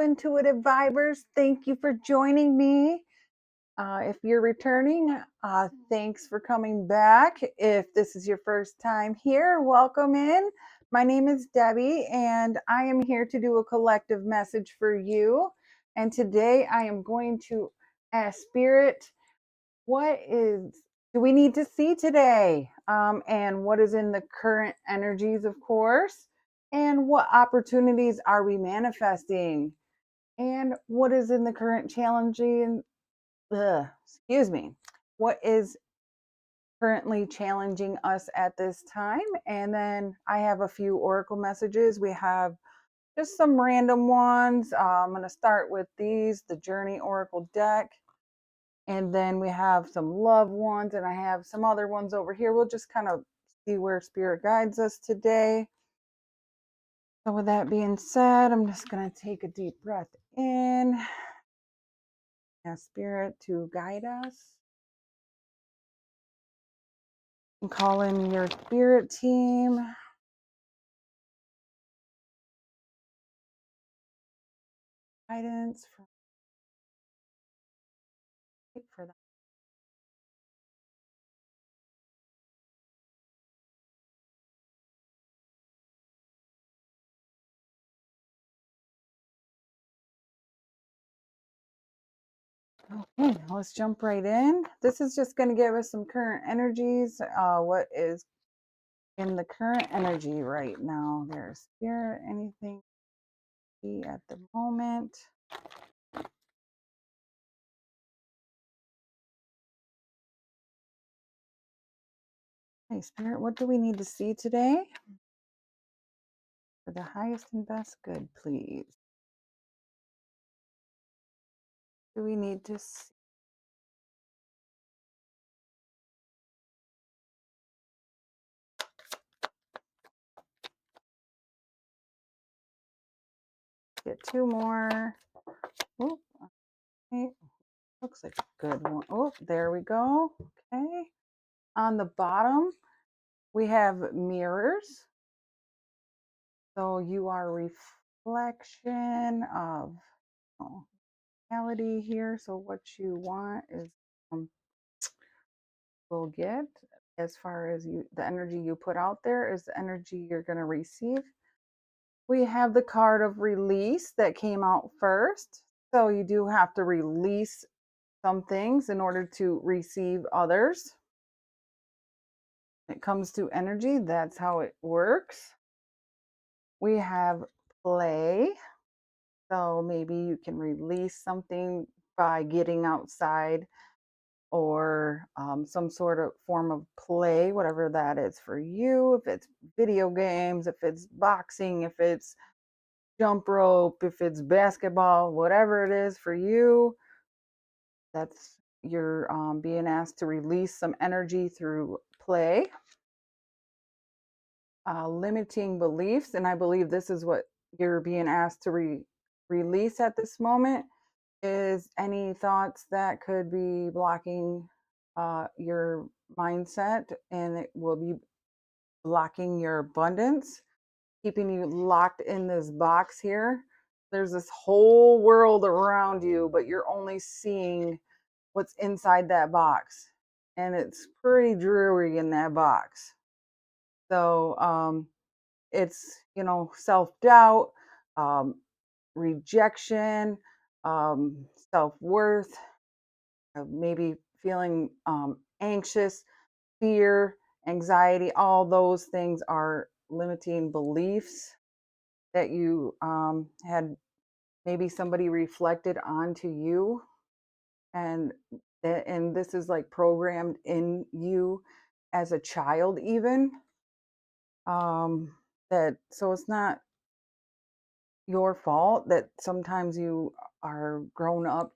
intuitive vibers. Thank you for joining me. If you're returning, thanks for coming back. If this is your first time here, welcome in. My name is Debbie, and I am here to do a collective message for you. And today I am going to ask Spirit, what do we need to see today? And what is in the current energies, of course? And what opportunities are we manifesting? And what is in the current challenging, excuse me, what is currently challenging us at this time? And then I have a few oracle messages. We have just some random ones. I'm going to start with these, the Journey Oracle deck. And then we have some love ones, and I have some other ones over here. We'll just kind of see where Spirit guides us today. So, with that being said, I'm just going to take a deep breath in, ask Spirit to guide us, and call in your Spirit team. Guidance for that. Okay, let's jump right in. This is just going to give us some current energies. What is in the current energy right now? There's Spirit, anything at the moment. Hey, Spirit, what do we need to see today? For the highest and best good, please. Do we need to see? Get two more. Oh, okay. Looks like a good one. Oh, there we go. Okay. On the bottom, we have mirrors. So you are a reflection of reality here. So what you want is will get, as far as the energy you put out there is the energy you're going to receive. We have the card of release that came out first. So you do have to release some things in order to receive others. When it comes to energy, that's how it works. We have play. So maybe you can release something by getting outside, or some sort of form of play, whatever that is for you. If it's video games, if it's boxing, if it's jump rope, if it's basketball, whatever it is for you, that's you're being asked to release some energy through play. Limiting beliefs, and I believe this is what you're being asked to release at this moment, is any thoughts that could be blocking your mindset, and it will be blocking your abundance, keeping you locked in this box here. There's this whole world around you, but you're only seeing what's inside that box. And it's pretty dreary in that box. So it's, self-doubt, rejection, self-worth, maybe feeling anxious, fear, anxiety. All those things are limiting beliefs that you had maybe somebody reflected onto you, and this is like programmed in you as a child even. That so it's not your fault that sometimes you are grown up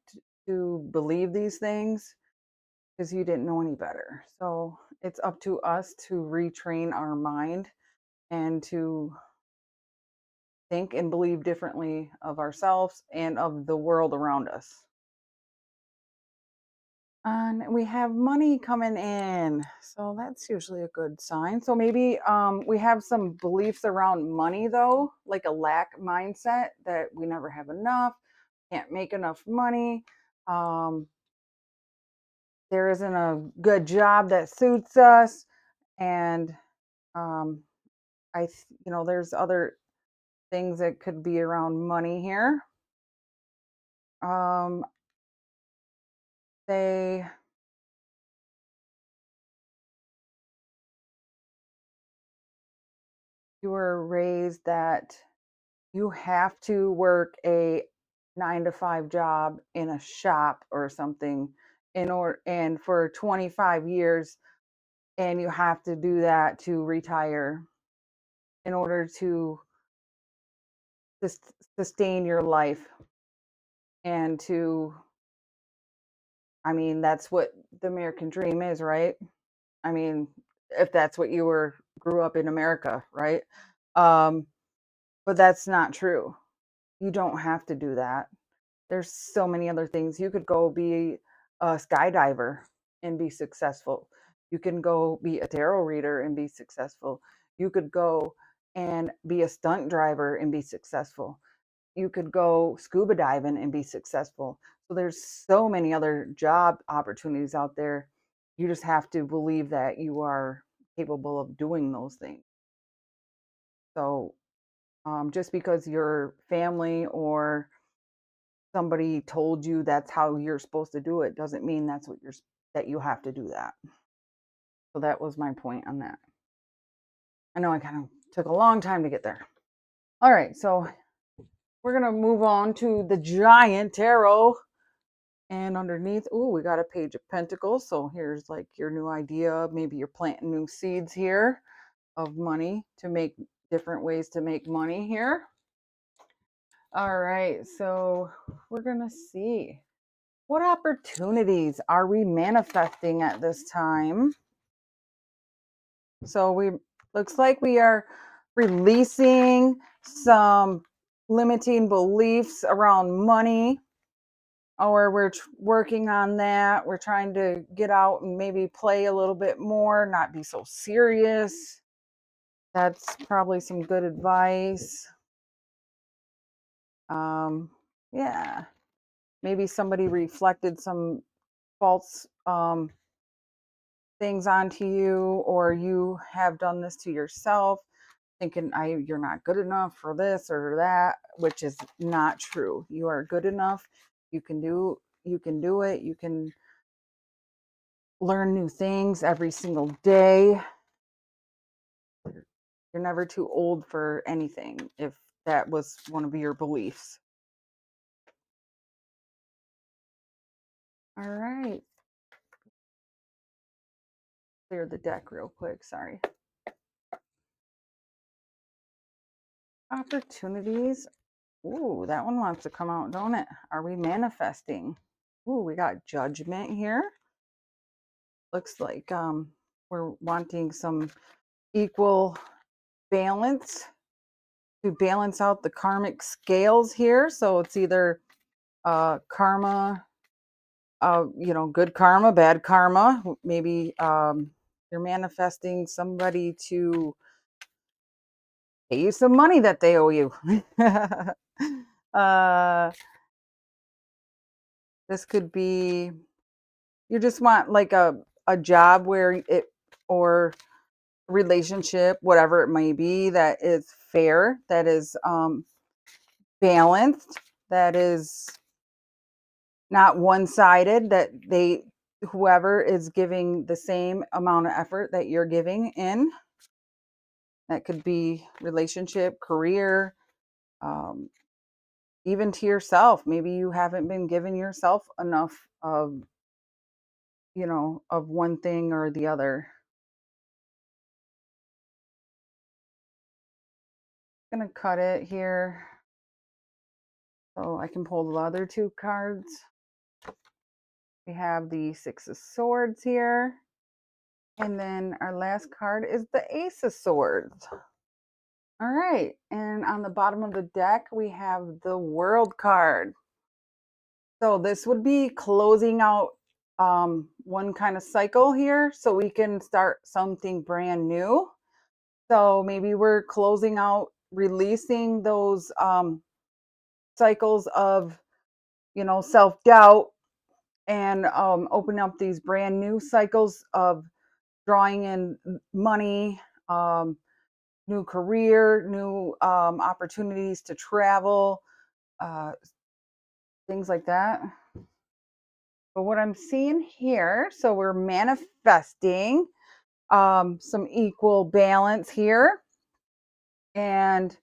to believe these things, because you didn't know any better. So it's up to us to retrain our mind and to think and believe differently of ourselves and of the world around us. And we have money coming in. So that's usually a good sign. So maybe we have some beliefs around money, though, like a lack mindset that we never have enough, can't make enough money. Um, there isn't a good job that suits us. And um, there's other things that could be around money here. Um, they You were raised that you have to work a 9 to 5 job in a shop or something in order and for 25 years, and you have to do that to retire in order to sustain your life and to I mean that's what the American dream is, right? I mean, if that's what you were grew up in America, right? um but that's not true. You don't have to do that. There's so many other things. You could go be a skydiver and be successful. You can go be a tarot reader and be successful. You could go and be a stunt driver and be successful. You could go scuba diving and be successful. So there's so many other job opportunities out there. You just have to believe that you are capable of doing those things. So just because your family or somebody told you that's how you're supposed to do it doesn't mean that you have to do that. So that was my point on that. I know I kind of took a long time to get there. All right, so we're gonna move on to the giant tarot, and underneath, oh, we got a page of pentacles. So here's like your new idea. Maybe you're planting new seeds here of money to make different ways to make money here. All right, so we're gonna see. What opportunities are we manifesting at this time? So we looks like we are releasing some limiting beliefs around money, or we're working on that. We're trying to get out and maybe play a little bit more, not be so serious. That's probably some good advice. Yeah, maybe somebody reflected some false things onto you, or you have done this to yourself, thinking you're not good enough for this or that, which is not true. You are good enough. You can do it. You can learn new things every single day. You're never too old for anything if that was one of your beliefs. All right. Clear the deck real quick. Sorry. Opportunities. Ooh, that one wants to come out, don't it? Are we manifesting? Ooh, we got judgment here. Looks like we're wanting some equal balance to balance out the karmic scales here. So it's either karma, good karma, bad karma. Maybe you're manifesting somebody to pay you some money that they owe you. uh, this could be you just want like a job where it or relationship, whatever it may be, that is fair, that is balanced, that is not one-sided, that whoever is giving the same amount of effort that you're giving in. That could be relationship, career, um, even to yourself. Maybe you haven't been giving yourself enough of one thing or the other. I'm gonna cut it here so I can pull the other two cards. We have the Six of Swords here. And then our last card is the Ace of Swords. All right. And on the bottom of the deck, we have the World card. So this would be closing out one kind of cycle here so we can start something brand new. So maybe we're closing out, releasing those cycles of, self-doubt, and open up these brand new cycles of drawing in money, um, new career, new opportunities to travel, uh, things like that. But what I'm seeing here, so we're manifesting some equal balance here. And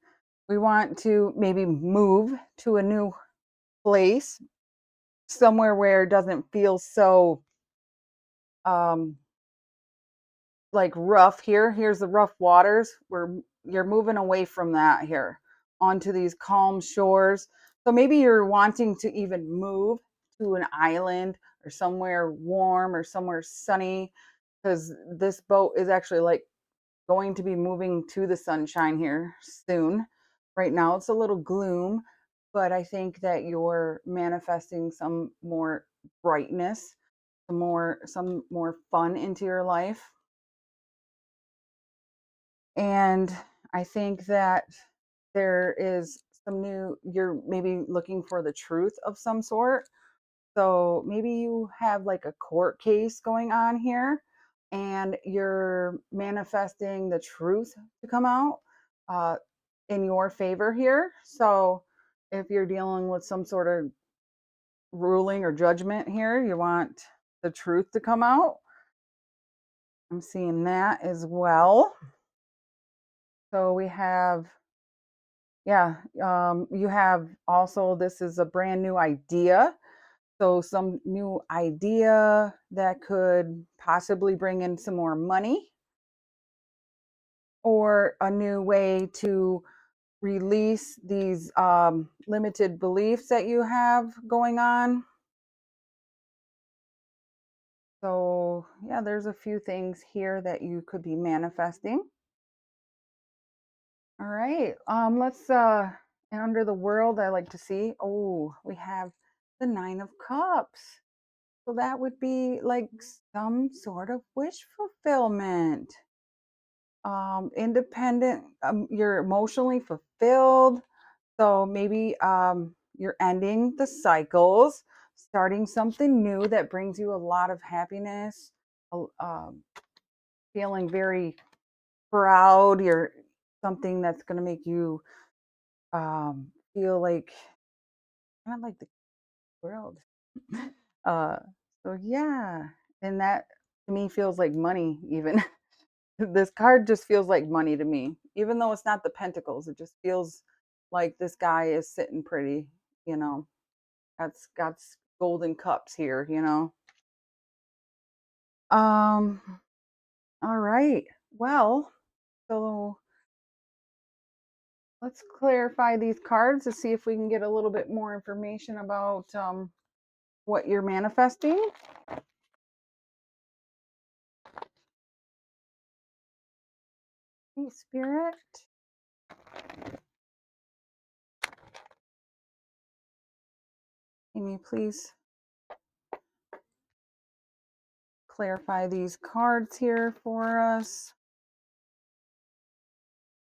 we want to maybe move to a new place, somewhere where it doesn't feel so um, like rough here. Here's the rough waters. You're moving away from that here onto these calm shores. So maybe you're wanting to even move to an island or somewhere warm or somewhere sunny, because this boat is actually like going to be moving to the sunshine here soon. Right now it's a little gloom, but I think that you're manifesting some more brightness, some more fun into your life. And I think that there is you're maybe looking for the truth of some sort. So maybe you have like a court case going on here and you're manifesting the truth to come out uh, in your favor here. So if you're dealing with some sort of ruling or judgment here, you want the truth to come out. I'm seeing that as well. So we have, yeah, you have also, this is a brand new idea. So some new idea that could possibly bring in some more money, or a new way to release these limited beliefs that you have going on. So yeah, there's a few things here that you could be manifesting. All right. Let's and under the world, I like to see, oh, we have the 9 of Cups. So that would be like some sort of wish fulfillment. Independent, you're emotionally fulfilled. So maybe you're ending the cycles, starting something new that brings you a lot of happiness, feeling very proud. You're something that's going to make you feel like kind of like the world. uh, so yeah, and that to me feels like money even. This card just feels like money to me, even though it's not the pentacles. It just feels like this guy is sitting pretty, you know. That's got golden cups here, you know. Um, all right. Well, so let's clarify these cards to see if we can get a little bit more information about what you're manifesting. Hey, Spirit. Can you please clarify these cards here for us?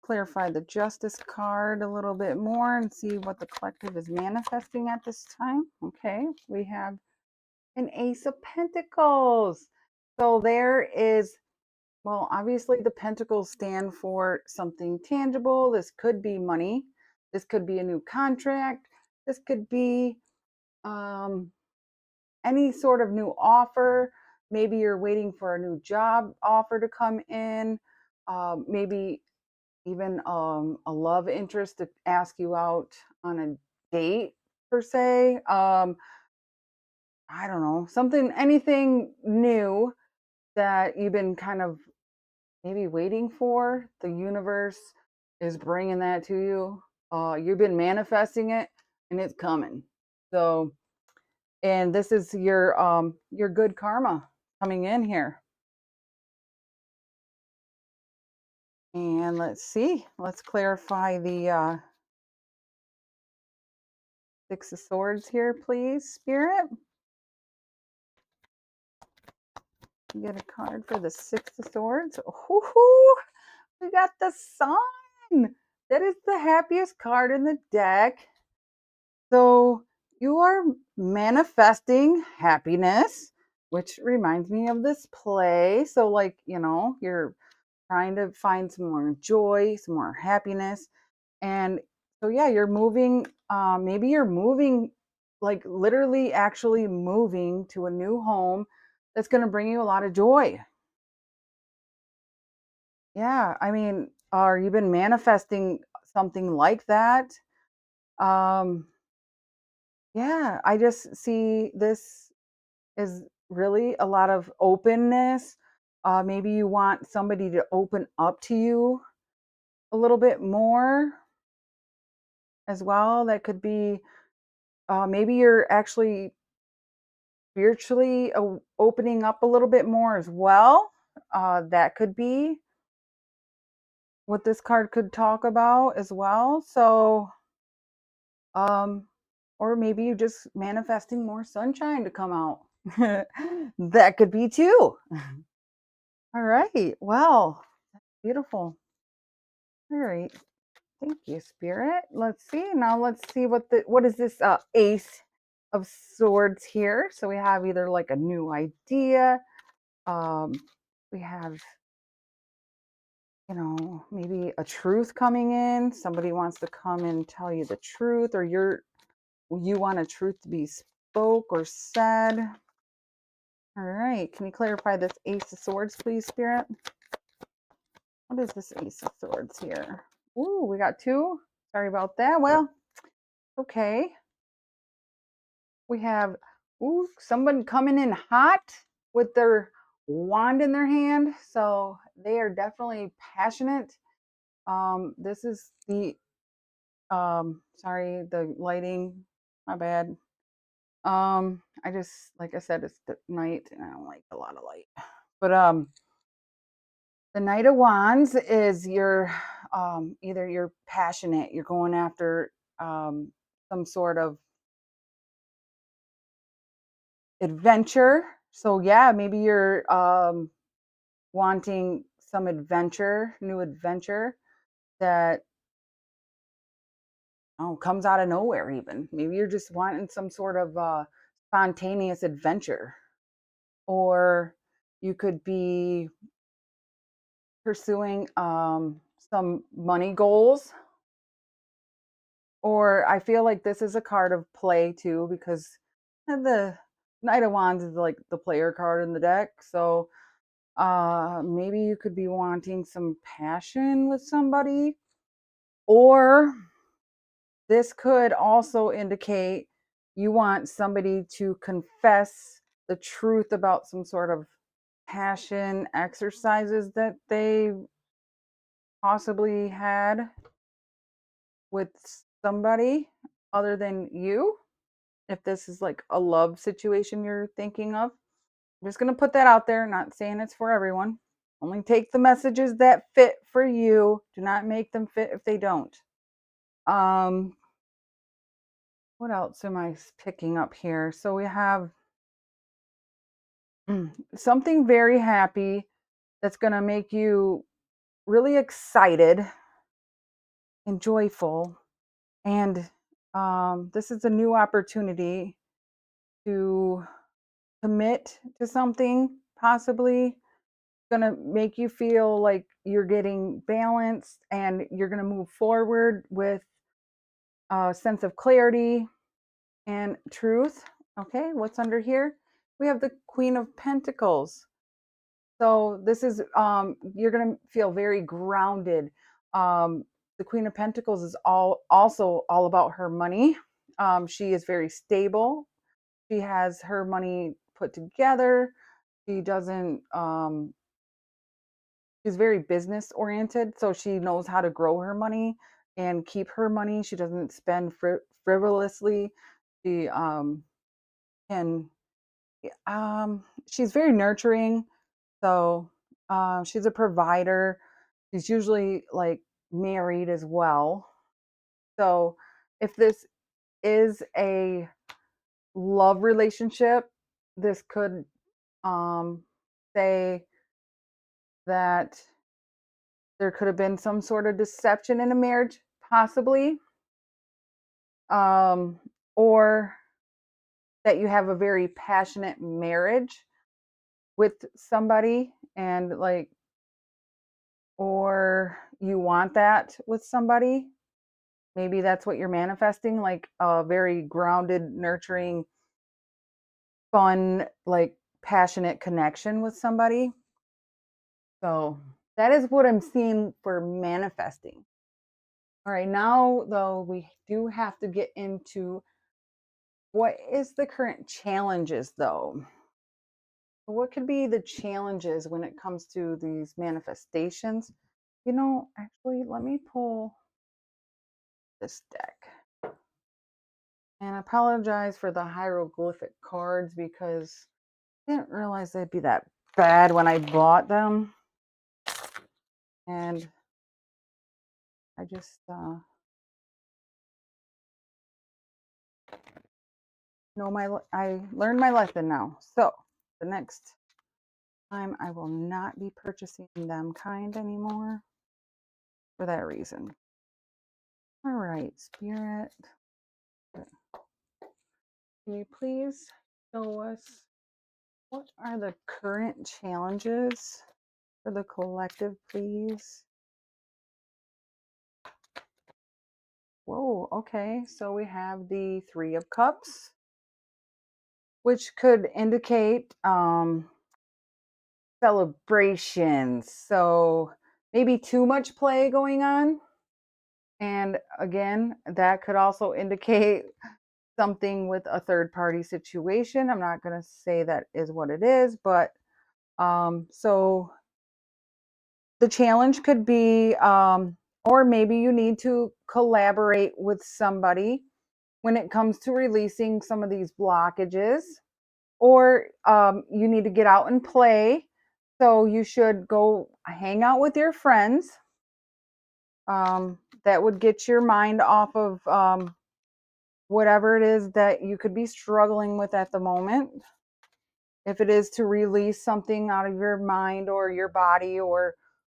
Clarify the Justice card a little bit more and see what the collective is manifesting at this time. Okay, we have an Ace of Pentacles. So there is, well, obviously the Pentacles stand for something tangible. This could be money. This could be a new contract. This could be um, any sort of new offer. Maybe you're waiting for a new job offer to come in. Maybe even a love interest to ask you out on a date per se. I don't know, something, anything new that you've been kind of maybe waiting for. The universe is bringing that to you. You've been manifesting it, and it's coming. So, and this is your good karma coming in here. And let's see. Let's clarify the Six of Swords here, please, Spirit. Get a card for the Six of Swords. Ooh, we got the Sun. That is the happiest card in the deck. So you are manifesting happiness, which reminds me of this play. So, like, you're trying to find some more joy, some more happiness. And so, yeah, you're moving. Maybe you're moving, like literally actually moving to a new home that's going to bring you a lot of joy. Yeah. I mean, are you been manifesting something like that? Um, yeah, I just see this is really a lot of openness. Maybe you want somebody to open up to you a little bit more as well. That could be maybe you're actually spiritually opening up a little bit more as well. That could be what this card could talk about as well. So, um, or maybe you just manifesting more sunshine to come out. That could be too. All right. Well, beautiful. All right. Thank you, Spirit. Let's see. Now let's see what is this Ace of Swords here. So we have either like a new idea. Um, we have, maybe a truth coming in. Somebody wants to come and tell you the truth, or you want a truth to be spoke or said. All right. Can you clarify this Ace of Swords, please, Spirit? What is this Ace of Swords here? Ooh, we got two. Sorry about that. Well, okay. We have someone coming in hot with their wand in their hand. So they are definitely passionate. This is the sorry, the lighting. My bad. I just like I said, it's the night and I don't like a lot of light. But the Knight of Wands is either you're passionate, you're going after some sort of adventure. So yeah, maybe you're wanting some adventure, new adventure that comes out of nowhere. Even maybe you're just wanting some sort of spontaneous adventure, or you could be pursuing some money goals. Or I feel like this is a card of play too, because the Knight of Wands is like the player card in the deck. So maybe you could be wanting some passion with somebody, or this could also indicate you want somebody to confess the truth about some sort of passion exercises that they possibly had with somebody other than you. If this is like a love situation you're thinking of, I'm just going to put that out there, not saying it's for everyone. Only take the messages that fit for you. Do not make them fit if they don't. Um, what else am I picking up here? So we have something very happy that's going to make you really excited and joyful. And this is a new opportunity to commit to something, possibly going to make you feel like you're getting balanced and you're going to move forward with a sense of clarity and truth. Okay, what's under here? We have the Queen of Pentacles. So this is you're going to feel very grounded. The Queen of Pentacles is also all about her money. She is very stable. She has her money put together. She doesn't she's very business oriented, so she knows how to grow her money and keep her money. She doesn't spend frivolously. She can she's very nurturing. So she's a provider. She's usually like married as well. So if this is a love relationship, this could say that there could have been some sort of deception in a marriage, possibly, um, or that you have a very passionate marriage with somebody, and like, or you want that with somebody. Maybe that's what you're manifesting, like a very grounded, nurturing, fun, like passionate connection with somebody. So that is what I'm seeing for manifesting. All right, now though, we do have to get into what is the current challenges though. What could be the challenges when it comes to these manifestations? Actually, let me pull this deck. And I apologize for the hieroglyphic cards because I didn't realize they'd be that bad when I bought them. And I just I learned my lesson now. So the next time I will not be purchasing them kind anymore for that reason. All right, Spirit, can you please show us what are the current challenges for the collective, please? Whoa, okay. So we have the Three of Cups, which could indicate celebrations. So maybe too much play going on. And again, that could also indicate something with a third party situation. I'm not going to say that is what it is, but so the challenge could be, or maybe you need to collaborate with somebody when it comes to releasing some of these blockages, or you need to get out and play. So you should go hang out with your friends. That would get your mind off of whatever it is that you could be struggling with at the moment. If it is to release something out of your mind or your body or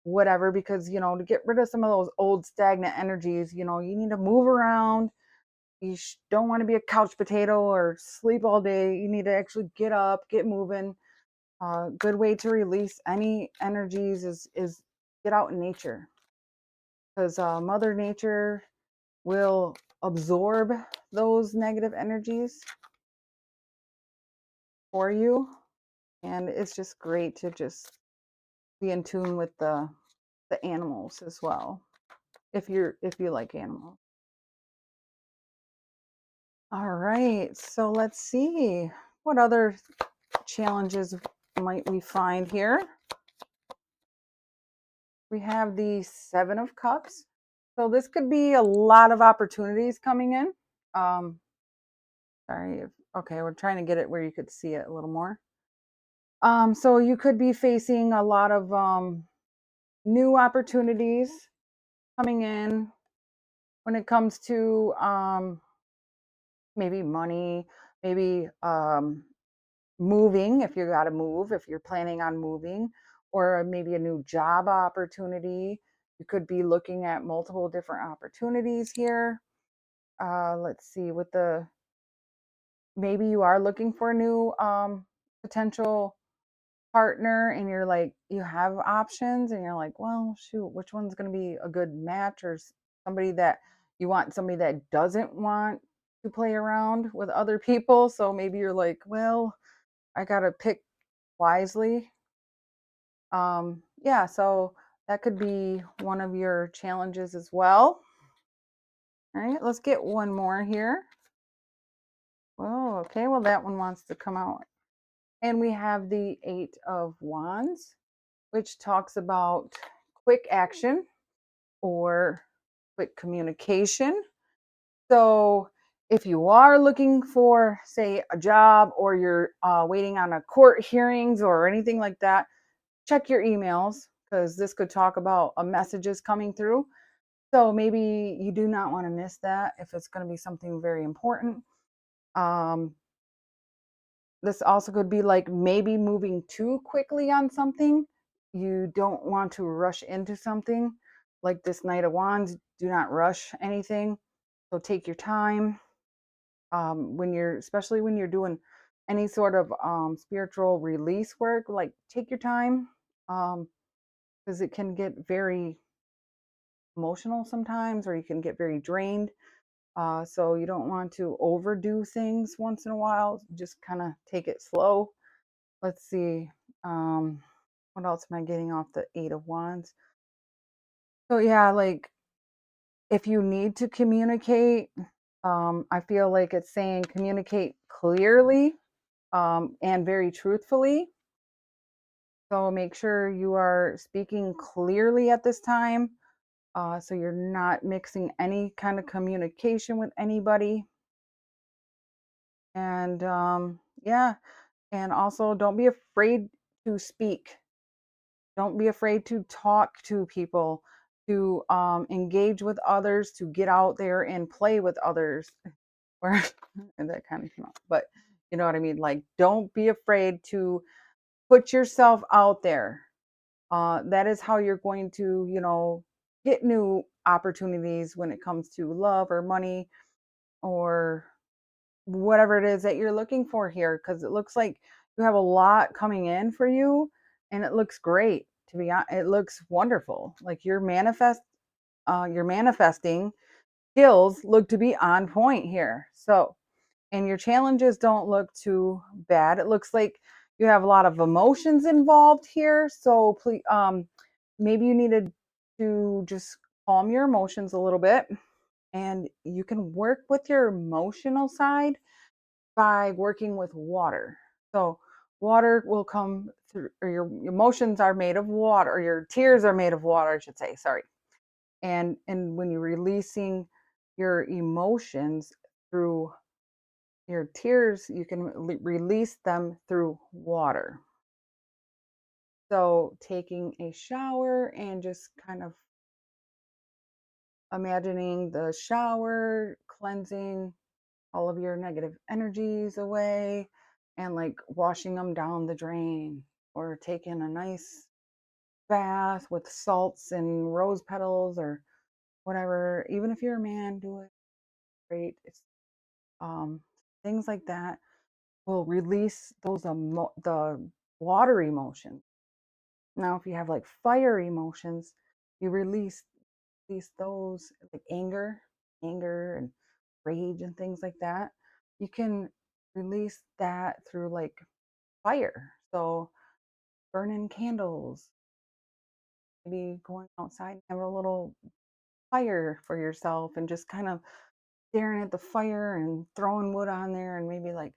whatever, because, to get rid of some of those old stagnant energies, you need to move around. You don't want to be a couch potato or sleep all day. You need to actually get up, get moving. Good way to release any energies is get out in nature, because Mother Nature will absorb those negative energies for you, and it's just great to just be in tune with the animals as well, if you like animals. All right, so let's see what other challenges might we find here. We have the Seven of Cups. So this could be a lot of opportunities coming in. Sorry. Okay, we're trying to get it where you could see it a little more. So you could be facing a lot of new opportunities coming in when it comes to maybe money, maybe moving, if you got to move, if you're planning on moving, or maybe a new job opportunity. You could be looking at multiple different opportunities here. Let's see, maybe you are looking for a new potential partner, and you're like, you have options and you're like, well, shoot, which one's going to be a good match, or somebody that you want, somebody that doesn't want to play around with other people. So maybe you're like, well, I got to pick wisely. Yeah, so that could be one of your challenges as well. All right, let's get one more here. Oh, okay, well, that one wants to come out. And we have the Eight of Wands, which talks about quick action or quick communication. So if you are looking for, say, a job, or you're waiting on a court hearings or anything like that, check your emails, because this could talk about messages coming through. So maybe you do not want to miss that if it's going to be something very important. this also could be like maybe moving too quickly on something. You don't want to rush into something. Like this Knight of Wands, do not rush anything. So take your time. When you're, especially when you're doing any sort of spiritual release work, like take your time, because it can get very emotional sometimes, or you can get very drained. So you don't want to overdo things once in a while. Just kind of take it slow. Let's see. Um, what else am I getting off the Eight of Wands? So yeah, like if you need to communicate, I feel like it's saying communicate clearly, and very truthfully. So make sure you are speaking clearly at this time. So you're not mixing any kind of communication with anybody. And yeah, and also don't be afraid to speak. Don't be afraid to talk to people, to engage with others, to get out there and play with others. Or and that kind of came out, but you know what I mean. Like, don't be afraid to put yourself out there. That is how you're going to, get new opportunities when it comes to love or money or whatever it is that you're looking for here, because it looks like you have a lot coming in for you, and it looks great. To be honest, it looks wonderful. Like your manifesting skills look to be on point here. So, and your challenges don't look too bad. It looks like you have a lot of emotions involved here. So please, maybe you needed to just calm your emotions a little bit, and you can work with your emotional side by working with water. So water will come through, or your emotions are made of water, or your tears are made of water, I should say. Sorry. And when you're releasing your emotions through your tears, you can release them through water. So taking a shower and just kind of imagining the shower cleansing all of your negative energies away, and like washing them down the drain, or taking a nice bath with salts and rose petals or whatever. Even if you're a man, do it. Great. It's um things like that will release those the water emotions. Now if you have like fire emotions, you release those, like anger and rage and things like that. You can release that through like fire. So burning candles, maybe going outside and have a little fire for yourself, and just kind of staring at the fire and throwing wood on there, and maybe like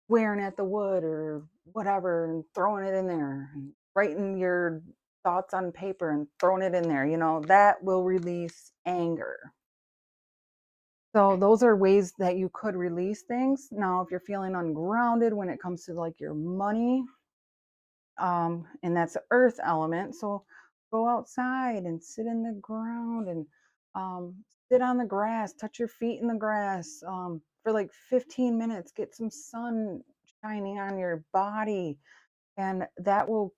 swearing at the wood or whatever, and throwing it in there, and writing your thoughts on paper and throwing it in there. That will release anger. So those are ways that you could release things. Now, if you're feeling ungrounded when it comes to like your money, and that's the earth element. So go outside and sit in the ground, and sit on the grass, touch your feet in the grass, for like 15 minutes, get some sun shining on your body, and that will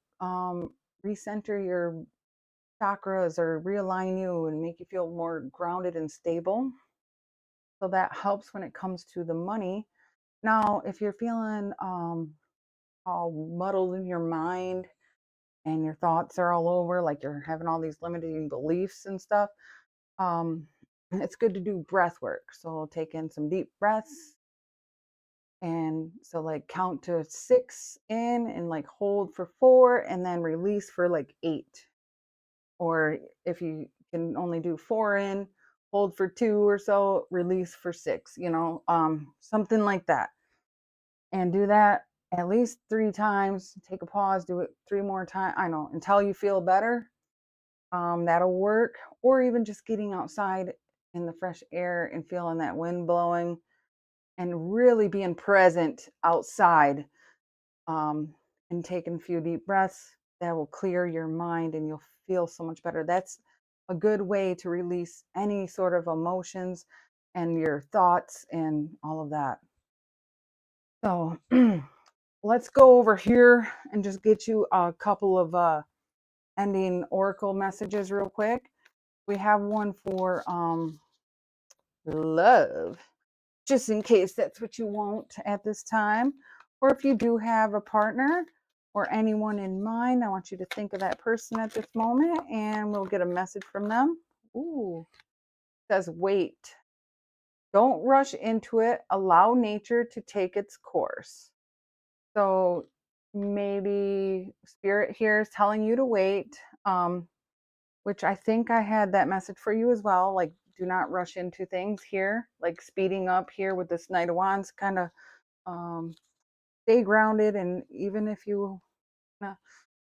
recenter your chakras, or realign you and make you feel more grounded and stable. So that helps when it comes to the money. Now, if you're feeling all muddled in your mind, and your thoughts are all over, like you're having all these limiting beliefs and stuff, it's good to do breath work. So take in some deep breaths, and so like count to 6 in, and like hold for 4, and then release for like 8. Or if you can only do 4 in, hold for 2 or so, release for 6, something like that. And do that at least 3 times. Take a pause, do it 3 more times. I know, until you feel better. That'll work. Or even just getting outside in the fresh air and feeling that wind blowing, and really being present outside, um, and taking a few deep breaths. That will clear your mind, and you'll feel so much better. That's a good way to release any sort of emotions and your thoughts and all of that. So let's go over here and just get you a couple of ending oracle messages real quick. We have one for love, just in case that's what you want at this time. Or if you do have a partner or anyone in mind, I want you to think of that person at this moment and we'll get a message from them. Ooh, it says wait. Don't rush into it. Allow nature to take its course. So maybe spirit here is telling you to wait, which I think I had that message for you as well. Like, do not rush into things here, like speeding up here with this Knight of Wands, kind of stay grounded. And even if you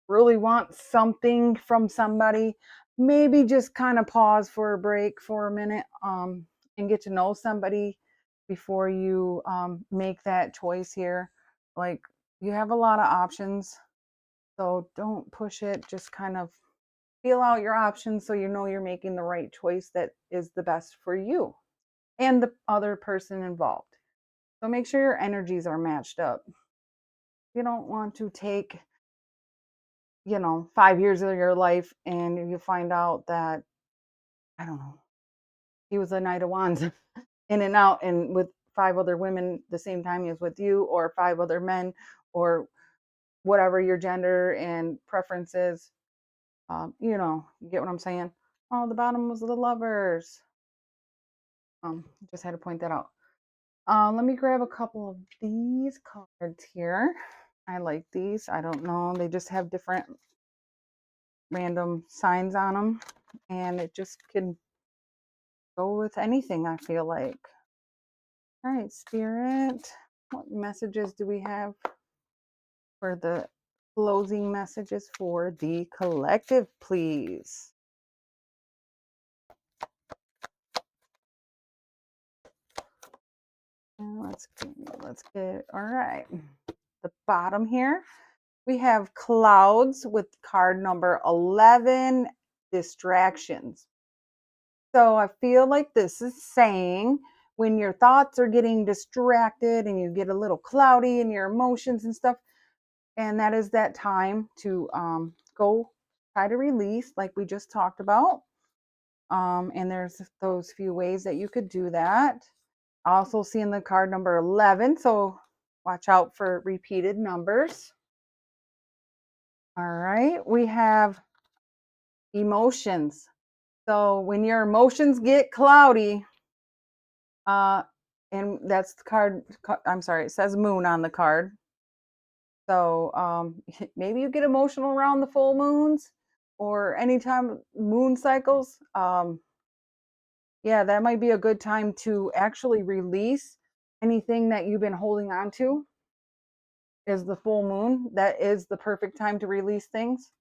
really want something from somebody, maybe just kind of pause for a break for a minute and get to know somebody before you make that choice here. Like, you have a lot of options, so don't push it. Just kind of feel out your options so you know you're making the right choice that is the best for you and the other person involved. So make sure your energies are matched up. You don't want to take 5 years of your life and you find out that, I don't know, he was a Knight of Wands in and out and with five other women the same time he was with you, or five other men, or whatever your gender and preferences. You get what I'm saying. Oh, the bottom was the Lovers. Just had to point that out. Let me grab a couple of these cards here. I like these. I don't know, they just have different random signs on them, and it just can go with anything, I feel like. All right, Spirit, what messages do we have for the closing messages for the collective, please? Let's get all right. The bottom here, we have clouds with card number 11, distractions. So I feel like this is saying when your thoughts are getting distracted and you get a little cloudy in your emotions and stuff, and that is that time to go try to release, like we just talked about. And there's those few ways that you could do that. Also seeing the card number 11, so watch out for repeated numbers. All right, we have emotions. So when your emotions get cloudy, and that's the card, I'm sorry, it says moon on the card. So maybe you get emotional around the full moons or anytime moon cycles. Yeah, that might be a good time to actually release anything that you've been holding on to. Is the full moon. That is the perfect time to release things.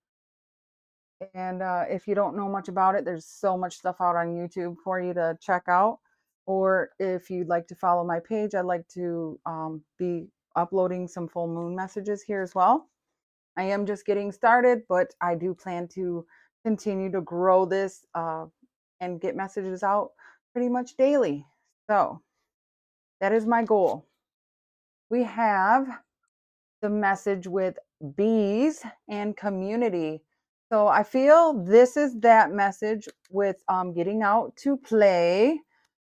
And if you don't know much about it, there's so much stuff out on YouTube for you to check out. Or if you'd like to follow my page, I'd like to be uploading some full moon messages here as well. I am just getting started, but I do plan to continue to grow this and get messages out pretty much daily. So that is my goal. We have the message with bees and community. So I feel this is that message with getting out to play.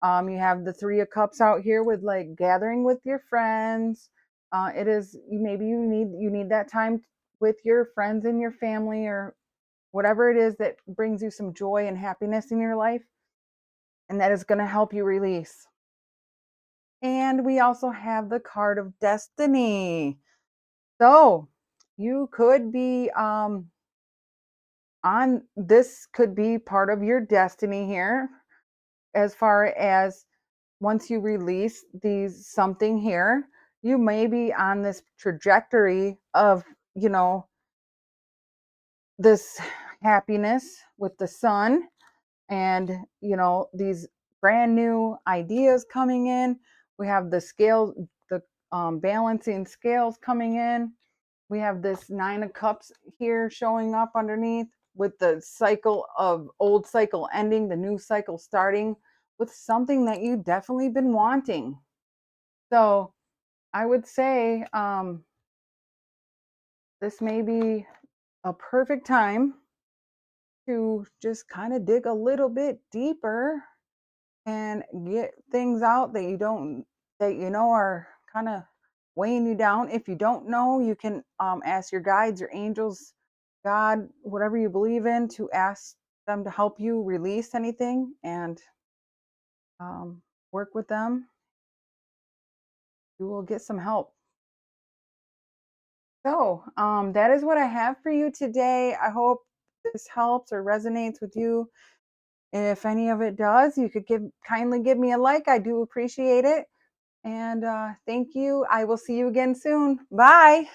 You have the Three of Cups out here with like gathering with your friends. It is, maybe you need that time with your friends and your family, or whatever it is that brings you some joy and happiness in your life, and that is going to help you release. And we also have the card of destiny. So you could be on this, could be part of your destiny here, as far as once you release these something here, you may be on this trajectory of, this happiness with the sun, and these brand new ideas coming in. We have the scale, the balancing scales coming in. We have this Nine of Cups here showing up underneath, with the cycle of old cycle ending, the new cycle starting with something that you definitely been wanting. So I would say this may be a perfect time to just kind of dig a little bit deeper and get things out that you know are kind of weighing you down. If you don't know, you can ask your guides, your angels, God, whatever you believe in, to ask them to help you release anything and um, work with them. You will get some help. So that is what I have for you today. I hope this helps or resonates with you. If any of it does, you could kindly give me a like. I do appreciate it. And thank you. I will see you again soon. Bye.